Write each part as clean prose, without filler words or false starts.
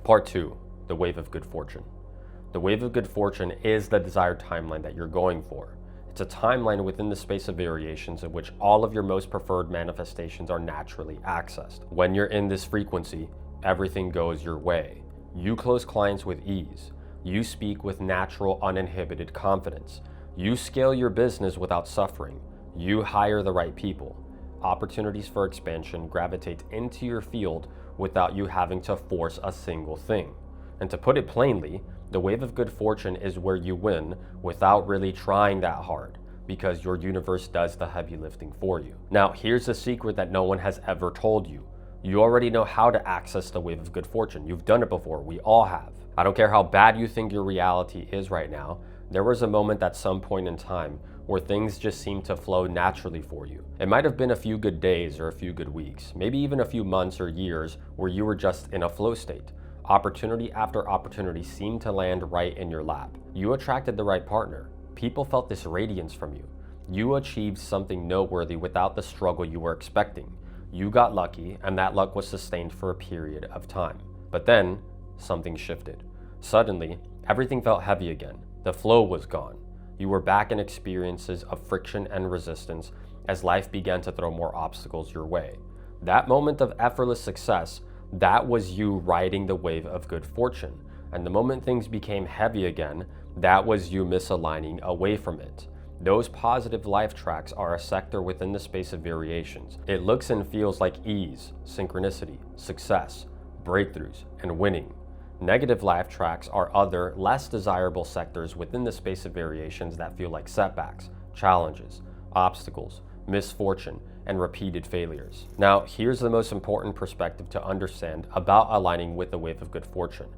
Part 2, the wave of good fortune. The wave of good fortune is the desired timeline that you're going for. It's a timeline within the space of variations in which all of your most preferred manifestations are naturally accessed. When you're in this frequency, everything goes your way. You close clients with ease. You speak with natural, uninhibited confidence. You scale your business without suffering. You hire the right people. Opportunities for expansion gravitate into your field without you having to force a single thing. And to put it plainly, the wave of good fortune is where you win without really trying that hard, because your universe does the heavy lifting for you. Now, here's a secret that no one has ever told you. You already know how to access the wave of good fortune. You've done it before. We all have. I don't care how bad you think your reality is right now. There was a moment at some point in time where things just seemed to flow naturally for you. It might have been a few good days or a few good weeks, maybe even a few months or years where you were just in a flow state. Opportunity after opportunity seemed to land right in your lap. You attracted the right partner. People felt this radiance from you. You achieved something noteworthy without the struggle you were expecting. You got lucky, and that luck was sustained for a period of time. But then, something shifted. Suddenly, everything felt heavy again. The flow was gone. You were back in experiences of friction and resistance as life began to throw more obstacles your way. That moment of effortless success, that was you riding the wave of good fortune. And the moment things became heavy again, that was you misaligning away from it. Those positive life tracks are a sector within the space of variations. It looks and feels like ease, synchronicity, success, breakthroughs, and winning. Negative life tracks are other, less desirable sectors within the space of variations that feel like setbacks, challenges, obstacles, misfortune, and repeated failures. Now, here's the most important perspective to understand about aligning with the wave of good fortune.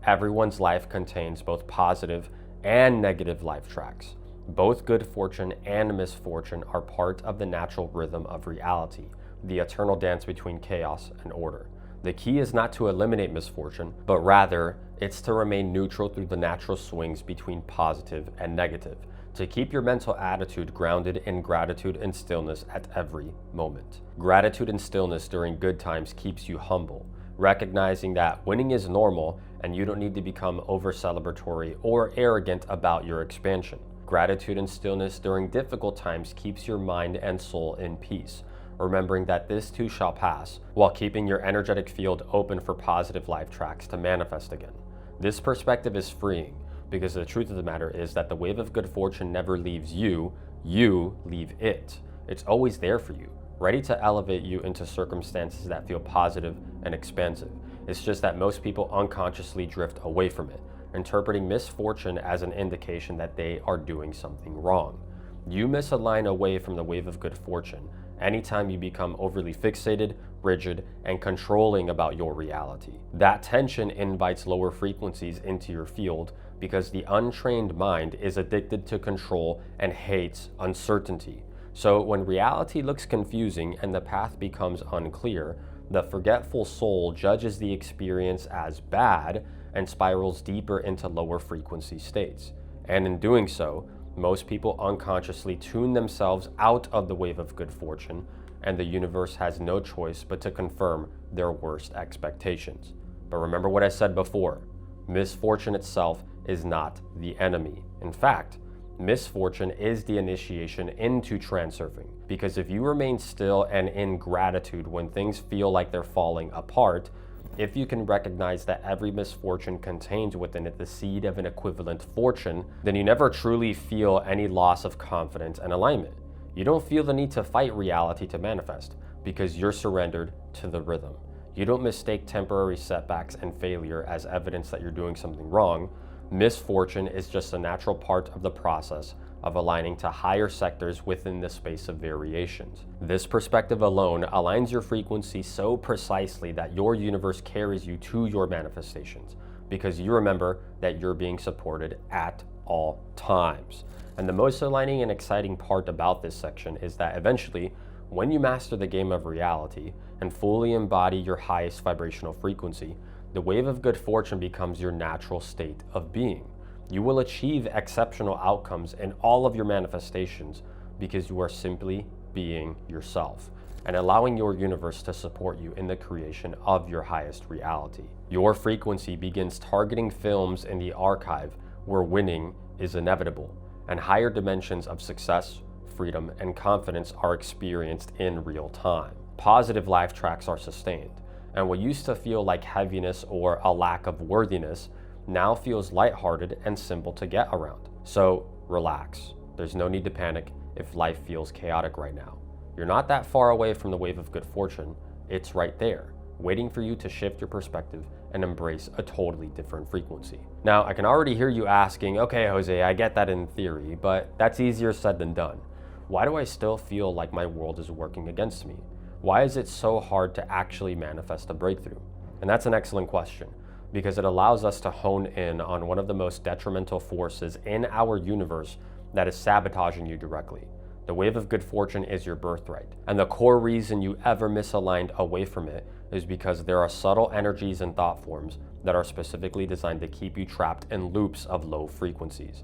Everyone's life contains both positive and negative life tracks. Both good fortune and misfortune are part of the natural rhythm of reality, the eternal dance between chaos and order. The key is not to eliminate misfortune, but rather it's to remain neutral through the natural swings between positive and negative, to keep your mental attitude grounded in gratitude and stillness at every moment. Gratitude and stillness during good times keeps you humble, recognizing that winning is normal and you don't need to become over-celebratory or arrogant about your expansion. Gratitude and stillness during difficult times keeps your mind and soul in peace, remembering that this too shall pass, while keeping your energetic field open for positive life tracks to manifest again. This perspective is freeing, because the truth of the matter is that the wave of good fortune never leaves you, you leave it. It's always there for you, ready to elevate you into circumstances that feel positive and expansive. It's just that most people unconsciously drift away from it, interpreting misfortune as an indication that they are doing something wrong. You misalign away from the wave of good fortune anytime you become overly fixated, rigid, and controlling about your reality. That tension invites lower frequencies into your field because the untrained mind is addicted to control and hates uncertainty. So when reality looks confusing and the path becomes unclear, the forgetful soul judges the experience as bad and spirals deeper into lower frequency states. And in doing so, most people unconsciously tune themselves out of the wave of good fortune, and the universe has no choice but to confirm their worst expectations. But remember what I said before, misfortune itself is not the enemy. In fact, misfortune is the initiation into transurfing, because if you remain still and in gratitude when things feel like they're falling apart, if you can recognize that every misfortune contains within it the seed of an equivalent fortune, then you never truly feel any loss of confidence and alignment. You don't feel the need to fight reality to manifest because you're surrendered to the rhythm. You don't mistake temporary setbacks and failure as evidence that you're doing something wrong. Misfortune is just a natural part of the process of aligning to higher sectors within the space of variations. This perspective alone aligns your frequency so precisely that your universe carries you to your manifestations, because you remember that you're being supported at all times. And the most aligning and exciting part about this section is that eventually, when you master the game of reality and fully embody your highest vibrational frequency, the wave of good fortune becomes your natural state of being. You will achieve exceptional outcomes in all of your manifestations because you are simply being yourself. and allowing your universe to support you in the creation of your highest reality. Your frequency begins targeting films in the archive where winning is inevitable, and higher dimensions of success, freedom, and confidence are experienced in real time. Positive life tracks are sustained, and what used to feel like heaviness or a lack of worthiness now feels lighthearted and simple to get around. So relax. There's no need to panic if life feels chaotic right now. You're not that far away from the wave of good fortune. It's right there, waiting for you to shift your perspective and embrace a totally different frequency. Now, I can already hear you asking, okay, Jose, I get that in theory, but that's easier said than done. Why do I still feel like my world is working against me? Why is it so hard to actually manifest a breakthrough? And that's an excellent question, because it allows us to hone in on one of the most detrimental forces in our universe that is sabotaging you directly. The wave of good fortune is your birthright, and the core reason you ever misaligned away from it is because there are subtle energies and thought forms that are specifically designed to keep you trapped in loops of low frequencies.